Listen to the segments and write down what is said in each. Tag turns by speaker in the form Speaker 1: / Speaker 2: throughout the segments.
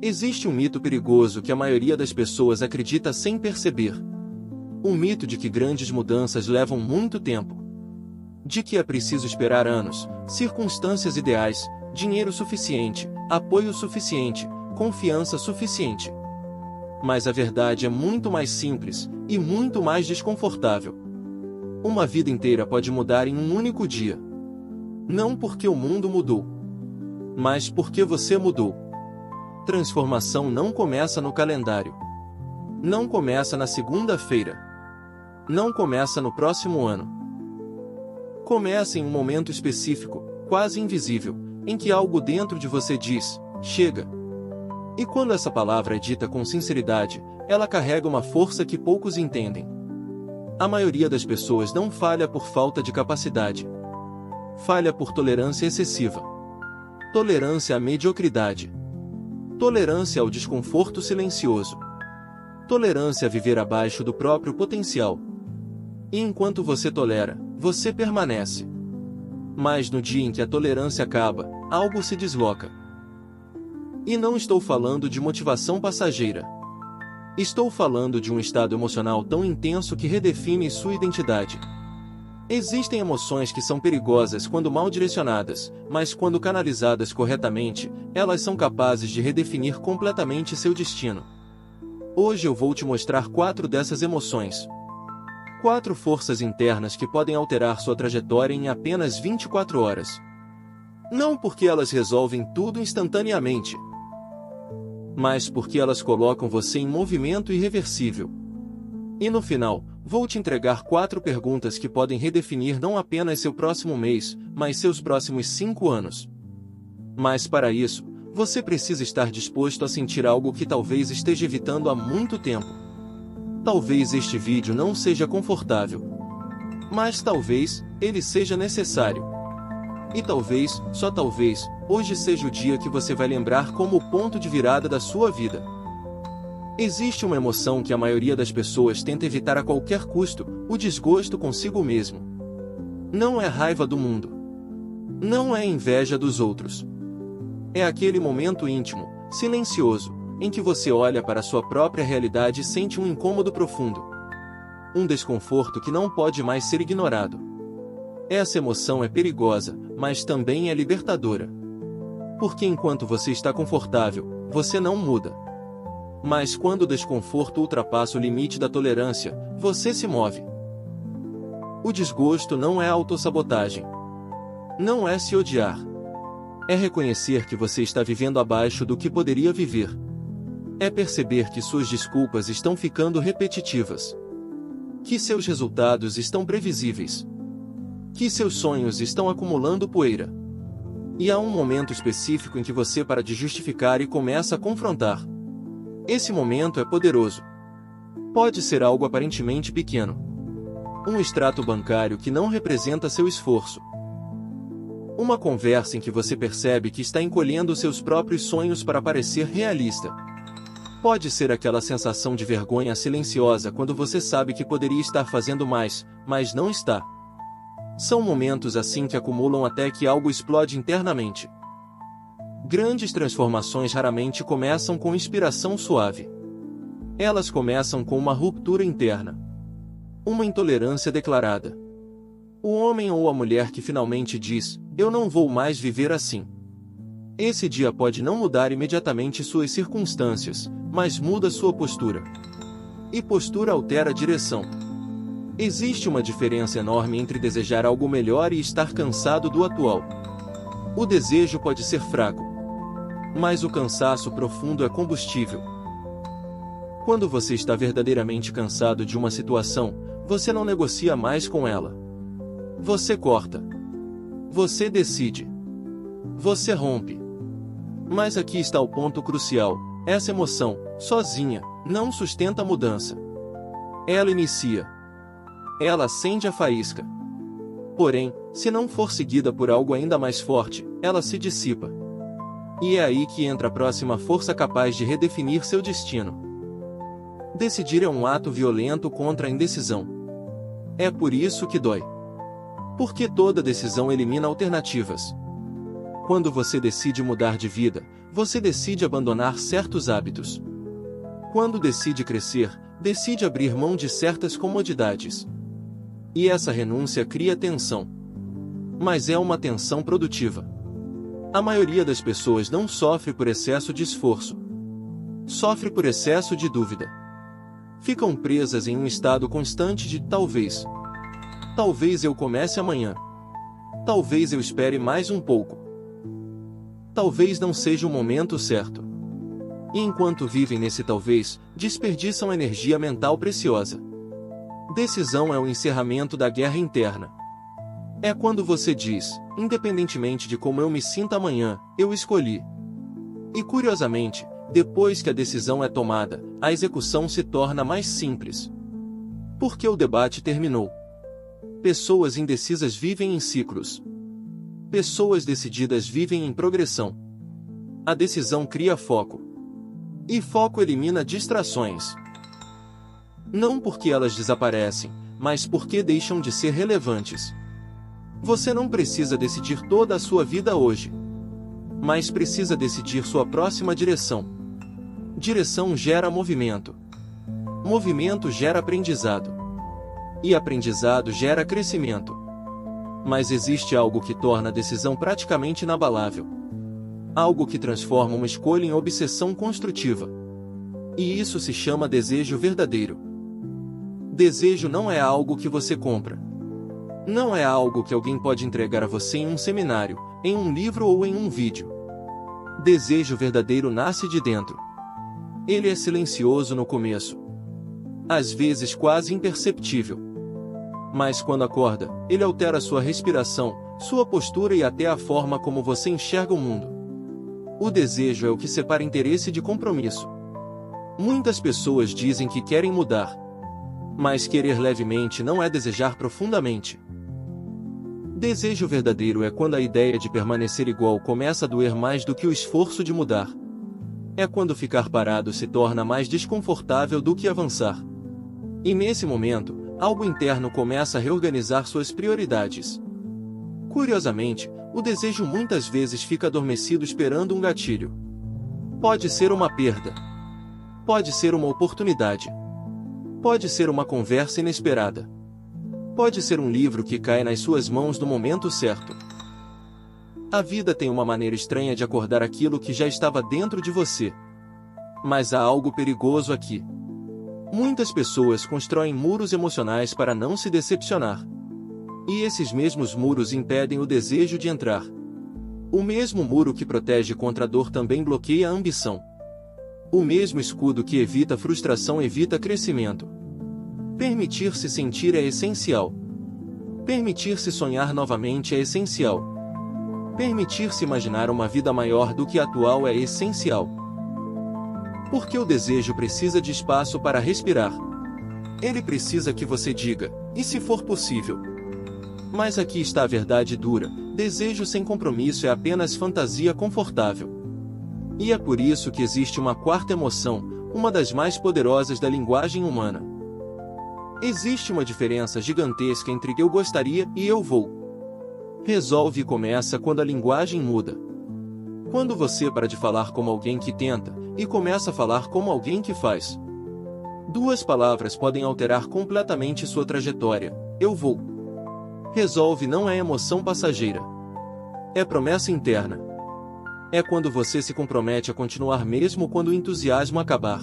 Speaker 1: Existe um mito perigoso que a maioria das pessoas acredita sem perceber. O mito de que grandes mudanças levam muito tempo. De que é preciso esperar anos, circunstâncias ideais, dinheiro suficiente, apoio suficiente, confiança suficiente. Mas a verdade é muito mais simples e muito mais desconfortável. Uma vida inteira pode mudar em um único dia. Não porque o mundo mudou, mas porque você mudou. Transformação não começa no calendário. Não começa na segunda-feira. Não começa no próximo ano. Começa em um momento específico, quase invisível, em que algo dentro de você diz: chega. E quando essa palavra é dita com sinceridade, ela carrega uma força que poucos entendem. A maioria das pessoas não falha por falta de capacidade. Falha por tolerância excessiva. Tolerância à mediocridade. Tolerância ao desconforto silencioso. Tolerância a viver abaixo do próprio potencial. E enquanto você tolera, você permanece. Mas no dia em que a tolerância acaba, algo se desloca. E não estou falando de motivação passageira. Estou falando de um estado emocional tão intenso que redefine sua identidade. Existem emoções que são perigosas quando mal direcionadas, mas quando canalizadas corretamente, elas são capazes de redefinir completamente seu destino. Hoje eu vou te mostrar 4 dessas emoções. 4 forças internas que podem alterar sua trajetória em apenas 24 horas. Não porque elas resolvem tudo instantaneamente, mas porque elas colocam você em movimento irreversível. E no final, vou te entregar 4 perguntas que podem redefinir não apenas seu próximo mês, mas seus próximos 5 anos. Mas para isso, você precisa estar disposto a sentir algo que talvez esteja evitando há muito tempo. Talvez este vídeo não seja confortável, mas talvez ele seja necessário. E talvez, só talvez, hoje seja o dia que você vai lembrar como o ponto de virada da sua vida. Existe uma emoção que a maioria das pessoas tenta evitar a qualquer custo: o desgosto consigo mesmo. Não é raiva do mundo. Não é inveja dos outros. É aquele momento íntimo, silencioso, em que você olha para sua própria realidade e sente um incômodo profundo. Um desconforto que não pode mais ser ignorado. Essa emoção é perigosa, mas também é libertadora. Porque enquanto você está confortável, você não muda. Mas quando o desconforto ultrapassa o limite da tolerância, você se move. O desgosto não é autossabotagem. Não é se odiar. É reconhecer que você está vivendo abaixo do que poderia viver. É perceber que suas desculpas estão ficando repetitivas. Que seus resultados estão previsíveis. Que seus sonhos estão acumulando poeira. E há um momento específico em que você para de justificar e começa a confrontar. Esse momento é poderoso. Pode ser algo aparentemente pequeno. Um extrato bancário que não representa seu esforço. Uma conversa em que você percebe que está encolhendo seus próprios sonhos para parecer realista. Pode ser aquela sensação de vergonha silenciosa quando você sabe que poderia estar fazendo mais, mas não está. São momentos assim que acumulam até que algo explode internamente. Grandes transformações raramente começam com inspiração suave. Elas começam com uma ruptura interna. Uma intolerância declarada. O homem ou a mulher que finalmente diz: eu não vou mais viver assim. Esse dia pode não mudar imediatamente suas circunstâncias, mas muda sua postura. E postura altera a direção. Existe uma diferença enorme entre desejar algo melhor e estar cansado do atual. O desejo pode ser fraco, mas o cansaço profundo é combustível. Quando você está verdadeiramente cansado de uma situação, você não negocia mais com ela. Você corta. Você decide. Você rompe. Mas aqui está o ponto crucial: essa emoção, sozinha, não sustenta a mudança. Ela inicia. Ela acende a faísca. Porém, se não for seguida por algo ainda mais forte, ela se dissipa. E é aí que entra a próxima força capaz de redefinir seu destino. Decidir é um ato violento contra a indecisão. É por isso que dói. Porque toda decisão elimina alternativas. Quando você decide mudar de vida, você decide abandonar certos hábitos. Quando decide crescer, decide abrir mão de certas comodidades. E essa renúncia cria tensão. Mas é uma tensão produtiva. A maioria das pessoas não sofre por excesso de esforço. Sofre por excesso de dúvida. Ficam presas em um estado constante de talvez. Talvez eu comece amanhã. Talvez eu espere mais um pouco. Talvez não seja o momento certo. E enquanto vivem nesse talvez, desperdiçam energia mental preciosa. Decisão é o encerramento da guerra interna. É quando você diz, independentemente de como eu me sinta amanhã, eu escolhi. E curiosamente, depois que a decisão é tomada, a execução se torna mais simples. Porque o debate terminou. Pessoas indecisas vivem em ciclos. Pessoas decididas vivem em progressão. A decisão cria foco. E foco elimina distrações. Não porque elas desaparecem, mas porque deixam de ser relevantes. Você não precisa decidir toda a sua vida hoje. Mas precisa decidir sua próxima direção. Direção gera movimento. Movimento gera aprendizado. E aprendizado gera crescimento. Mas existe algo que torna a decisão praticamente inabalável. Algo que transforma uma escolha em obsessão construtiva. E isso se chama desejo verdadeiro. Desejo não é algo que você compra. Não é algo que alguém pode entregar a você em um seminário, em um livro ou em um vídeo. Desejo verdadeiro nasce de dentro. Ele é silencioso no começo. Às vezes quase imperceptível. Mas quando acorda, ele altera sua respiração, sua postura e até a forma como você enxerga o mundo. O desejo é o que separa interesse de compromisso. Muitas pessoas dizem que querem mudar. Mas querer levemente não é desejar profundamente. Desejo verdadeiro é quando a ideia de permanecer igual começa a doer mais do que o esforço de mudar. É quando ficar parado se torna mais desconfortável do que avançar. E nesse momento, algo interno começa a reorganizar suas prioridades. Curiosamente, o desejo muitas vezes fica adormecido esperando um gatilho. Pode ser uma perda. Pode ser uma oportunidade. Pode ser uma conversa inesperada. Pode ser um livro que cai nas suas mãos no momento certo. A vida tem uma maneira estranha de acordar aquilo que já estava dentro de você. Mas há algo perigoso aqui. Muitas pessoas constroem muros emocionais para não se decepcionar. E esses mesmos muros impedem o desejo de entrar. O mesmo muro que protege contra a dor também bloqueia a ambição. O mesmo escudo que evita frustração evita crescimento. Permitir-se sentir é essencial. Permitir-se sonhar novamente é essencial. Permitir-se imaginar uma vida maior do que a atual é essencial. Porque o desejo precisa de espaço para respirar. Ele precisa que você diga, e se for possível. Mas aqui está a verdade dura: desejo sem compromisso é apenas fantasia confortável. E é por isso que existe uma quarta emoção, uma das mais poderosas da linguagem humana. Existe uma diferença gigantesca entre eu gostaria e eu vou. Resolve começa quando a linguagem muda. Quando você para de falar como alguém que tenta, e começa a falar como alguém que faz. Duas palavras podem alterar completamente sua trajetória. Eu vou. Resolve não é emoção passageira. É promessa interna. É quando você se compromete a continuar mesmo quando o entusiasmo acabar.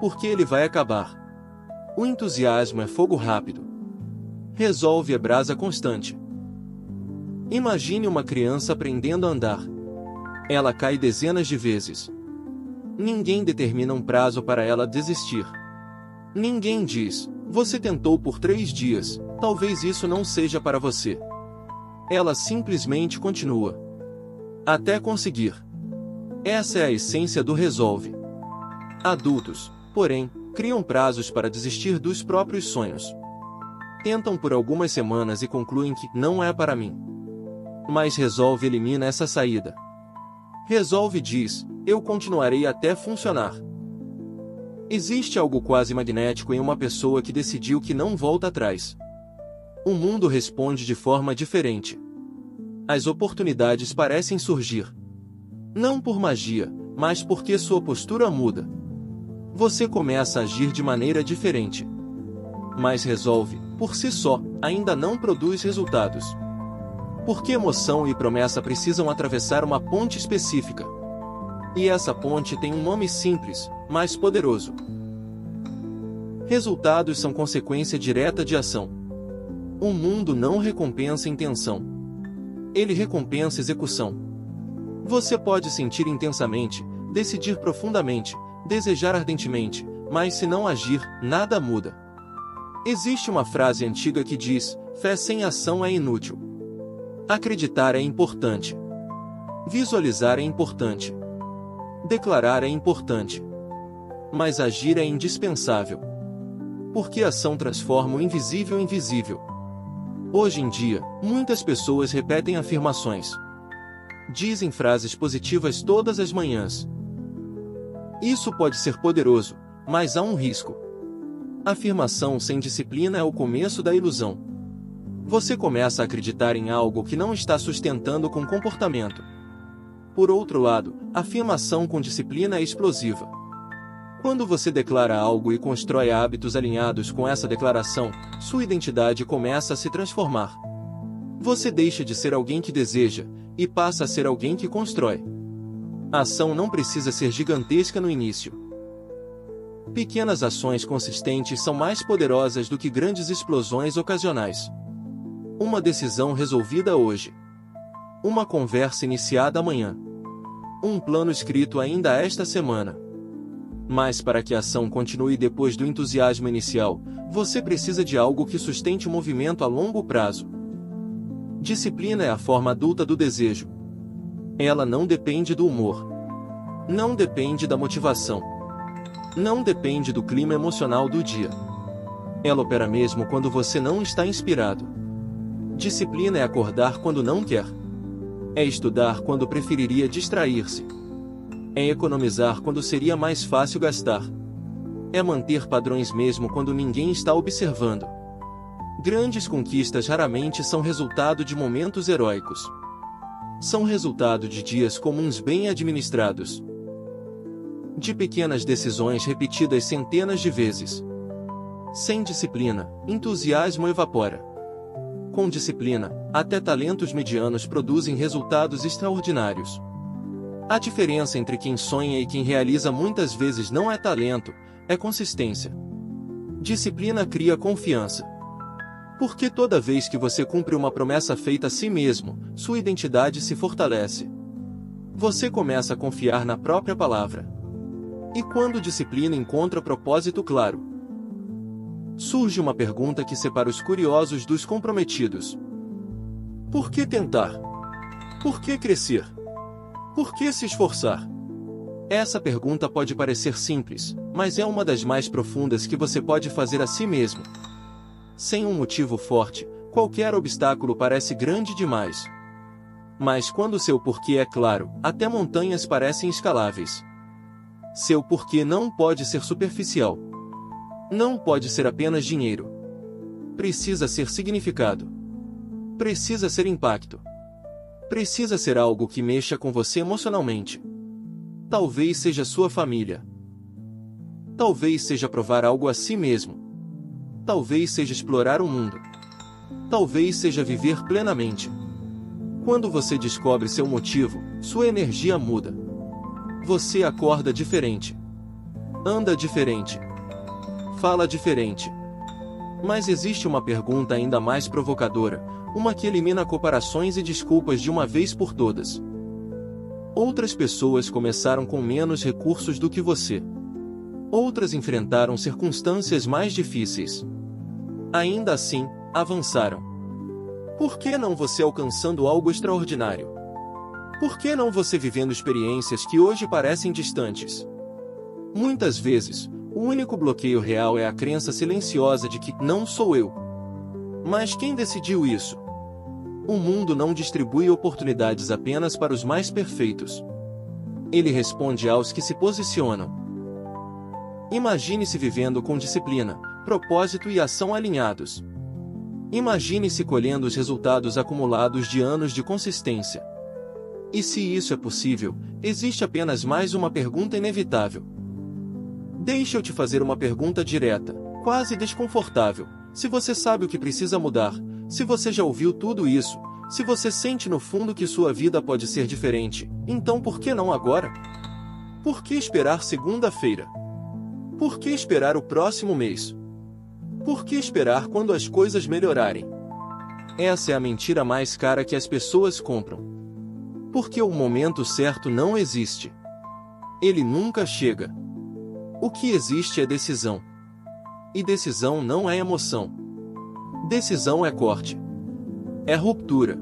Speaker 1: Porque ele vai acabar. O entusiasmo é fogo rápido. Resolve é brasa constante. Imagine uma criança aprendendo a andar. Ela cai dezenas de vezes. Ninguém determina um prazo para ela desistir. Ninguém diz, você tentou por 3 dias, talvez isso não seja para você. Ela simplesmente continua. Até conseguir. Essa é a essência do resolve. Adultos, porém, criam prazos para desistir dos próprios sonhos. Tentam por algumas semanas e concluem que não é para mim. Mas resolve elimina essa saída. Resolve diz, eu continuarei até funcionar. Existe algo quase magnético em uma pessoa que decidiu que não volta atrás. O mundo responde de forma diferente. As oportunidades parecem surgir. Não por magia, mas porque sua postura muda. Você começa a agir de maneira diferente. Mas resolve, por si só, ainda não produz resultados. Porque emoção e promessa precisam atravessar uma ponte específica. E essa ponte tem um nome simples, mas poderoso. Resultados são consequência direta de ação. O mundo não recompensa intenção. Ele recompensa execução. Você pode sentir intensamente, decidir profundamente, desejar ardentemente, mas se não agir, nada muda. Existe uma frase antiga que diz: fé sem ação é inútil. Acreditar é importante. Visualizar é importante. Declarar é importante. Mas agir é indispensável. Porque a ação transforma o invisível em visível. Hoje em dia, muitas pessoas repetem afirmações. Dizem frases positivas todas as manhãs. Isso pode ser poderoso, mas há um risco. Afirmação sem disciplina é o começo da ilusão. Você começa a acreditar em algo que não está sustentando com comportamento. Por outro lado, afirmação com disciplina é explosiva. Quando você declara algo e constrói hábitos alinhados com essa declaração, sua identidade começa a se transformar. Você deixa de ser alguém que deseja, e passa a ser alguém que constrói. A ação não precisa ser gigantesca no início. Pequenas ações consistentes são mais poderosas do que grandes explosões ocasionais. Uma decisão resolvida hoje. Uma conversa iniciada amanhã. Um plano escrito ainda esta semana. Mas para que a ação continue depois do entusiasmo inicial, você precisa de algo que sustente o movimento a longo prazo. Disciplina é a forma adulta do desejo. Ela não depende do humor. Não depende da motivação. Não depende do clima emocional do dia. Ela opera mesmo quando você não está inspirado. Disciplina é acordar quando não quer. É estudar quando preferiria distrair-se. É economizar quando seria mais fácil gastar. É manter padrões mesmo quando ninguém está observando. Grandes conquistas raramente são resultado de momentos heróicos. São resultado de dias comuns bem administrados. De pequenas decisões repetidas centenas de vezes. Sem disciplina, entusiasmo evapora. Com disciplina, até talentos medianos produzem resultados extraordinários. A diferença entre quem sonha e quem realiza muitas vezes não é talento, é consistência. Disciplina cria confiança. Porque toda vez que você cumpre uma promessa feita a si mesmo, sua identidade se fortalece. Você começa a confiar na própria palavra. E quando disciplina encontra propósito claro, surge uma pergunta que separa os curiosos dos comprometidos. Por que tentar? Por que crescer? Por que se esforçar? Essa pergunta pode parecer simples, mas é uma das mais profundas que você pode fazer a si mesmo. Sem um motivo forte, qualquer obstáculo parece grande demais. Mas quando seu porquê é claro, até montanhas parecem escaláveis. Seu porquê não pode ser superficial. Não pode ser apenas dinheiro. Precisa ser significado. Precisa ser impacto. Precisa ser algo que mexa com você emocionalmente. Talvez seja sua família. Talvez seja provar algo a si mesmo. Talvez seja explorar o mundo. Talvez seja viver plenamente. Quando você descobre seu motivo, sua energia muda. Você acorda diferente. Anda diferente. Fala diferente. Mas existe uma pergunta ainda mais provocadora, uma que elimina comparações e desculpas de uma vez por todas. Outras pessoas começaram com menos recursos do que você. Outras enfrentaram circunstâncias mais difíceis. Ainda assim, avançaram. Por que não você alcançando algo extraordinário? Por que não você vivendo experiências que hoje parecem distantes? Muitas vezes, o único bloqueio real é a crença silenciosa de que não sou eu. Mas quem decidiu isso? O mundo não distribui oportunidades apenas para os mais perfeitos. Ele responde aos que se posicionam. Imagine-se vivendo com disciplina, propósito e ação alinhados. Imagine-se colhendo os resultados acumulados de anos de consistência. E se isso é possível, existe apenas mais uma pergunta inevitável. Deixa eu te fazer uma pergunta direta, quase desconfortável. Se você sabe o que precisa mudar, se você já ouviu tudo isso, se você sente no fundo que sua vida pode ser diferente, então por que não agora? Por que esperar segunda-feira? Por que esperar o próximo mês? Por que esperar quando as coisas melhorarem? Essa é a mentira mais cara que as pessoas compram. Porque o momento certo não existe. Ele nunca chega. O que existe é decisão. E decisão não é emoção. Decisão é corte. É ruptura.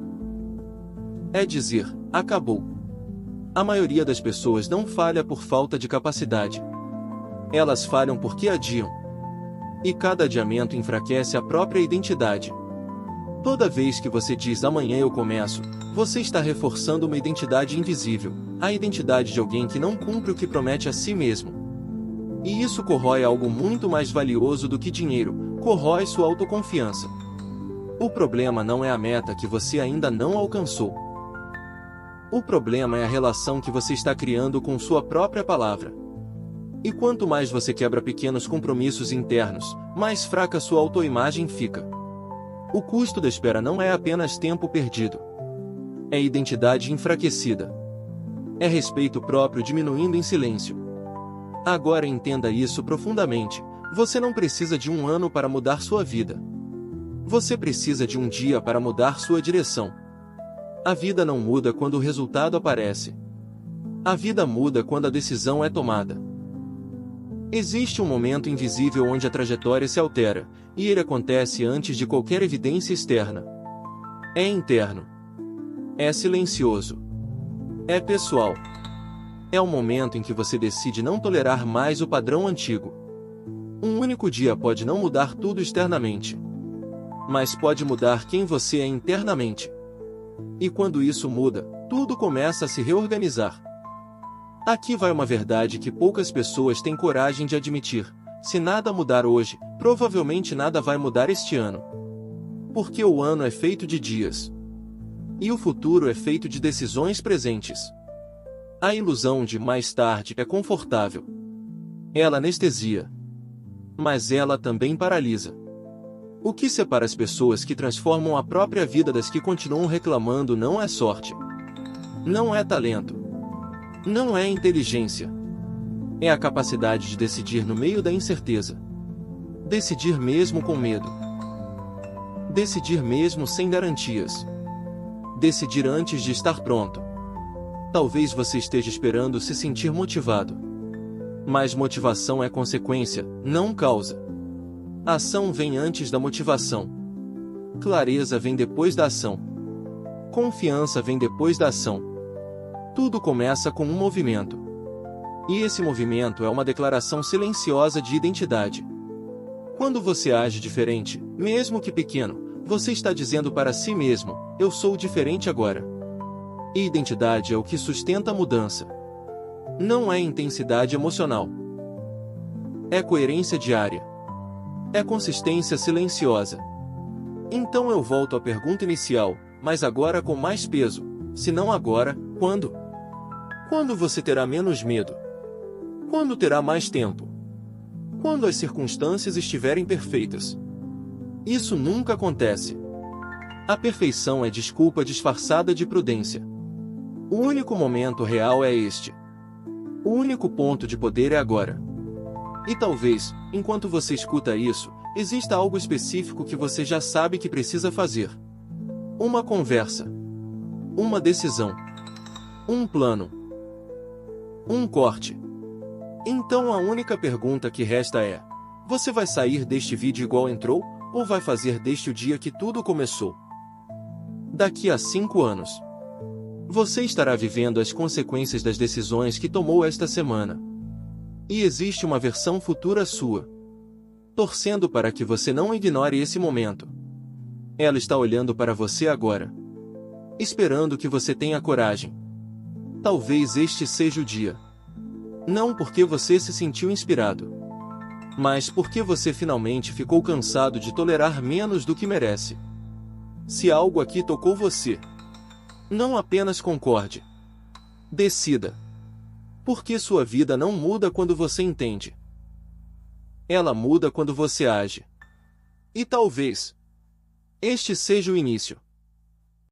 Speaker 1: É dizer, acabou. A maioria das pessoas não falha por falta de capacidade. Elas falham porque adiam. E cada adiamento enfraquece a própria identidade. Toda vez que você diz amanhã eu começo, você está reforçando uma identidade invisível, a identidade de alguém que não cumpre o que promete a si mesmo. E isso corrói algo muito mais valioso do que dinheiro, corrói sua autoconfiança. O problema não é a meta que você ainda não alcançou. O problema é a relação que você está criando com sua própria palavra. E quanto mais você quebra pequenos compromissos internos, mais fraca sua autoimagem fica. O custo da espera não é apenas tempo perdido. É identidade enfraquecida. É respeito próprio diminuindo em silêncio. Agora entenda isso profundamente. Você não precisa de um ano para mudar sua vida. Você precisa de um dia para mudar sua direção. A vida não muda quando o resultado aparece. A vida muda quando a decisão é tomada. Existe um momento invisível onde a trajetória se altera, e ele acontece antes de qualquer evidência externa. É interno. É silencioso. É pessoal. É o momento em que você decide não tolerar mais o padrão antigo. Um único dia pode não mudar tudo externamente, mas pode mudar quem você é internamente. E quando isso muda, tudo começa a se reorganizar. Aqui vai uma verdade que poucas pessoas têm coragem de admitir. Se nada mudar hoje, provavelmente nada vai mudar este ano. Porque o ano é feito de dias. E o futuro é feito de decisões presentes. A ilusão de mais tarde é confortável. Ela anestesia. Mas ela também paralisa. O que separa as pessoas que transformam a própria vida das que continuam reclamando não é sorte. Não é talento. Não é inteligência. É a capacidade de decidir no meio da incerteza. Decidir mesmo com medo. Decidir mesmo sem garantias. Decidir antes de estar pronto. Talvez você esteja esperando se sentir motivado. Mas motivação é consequência, não causa. A ação vem antes da motivação. Clareza vem depois da ação. Confiança vem depois da ação. Tudo começa com um movimento. E esse movimento é uma declaração silenciosa de identidade. Quando você age diferente, mesmo que pequeno, você está dizendo para si mesmo, eu sou diferente agora. E identidade é o que sustenta a mudança. Não é intensidade emocional. É coerência diária. É consistência silenciosa. Então eu volto à pergunta inicial, mas agora com mais peso. Se não agora, quando? Quando você terá menos medo? Quando terá mais tempo? Quando as circunstâncias estiverem perfeitas? Isso nunca acontece. A perfeição é desculpa disfarçada de prudência. O único momento real é este. O único ponto de poder é agora. E talvez, enquanto você escuta isso, exista algo específico que você já sabe que precisa fazer. Uma conversa. Uma decisão. Um plano. Um corte. Então a única pergunta que resta é: você vai sair deste vídeo igual entrou, ou vai fazer deste o dia que tudo começou? Daqui a 5 anos, você estará vivendo as consequências das decisões que tomou esta semana. E existe uma versão futura sua, torcendo para que você não ignore esse momento. Ela está olhando para você agora, esperando que você tenha coragem. Talvez este seja o dia. Não porque você se sentiu inspirado, mas porque você finalmente ficou cansado de tolerar menos do que merece. Se algo aqui tocou você, não apenas concorde, Decida. Porque sua vida não muda quando você entende. Ela muda quando você age. E talvez este seja o início.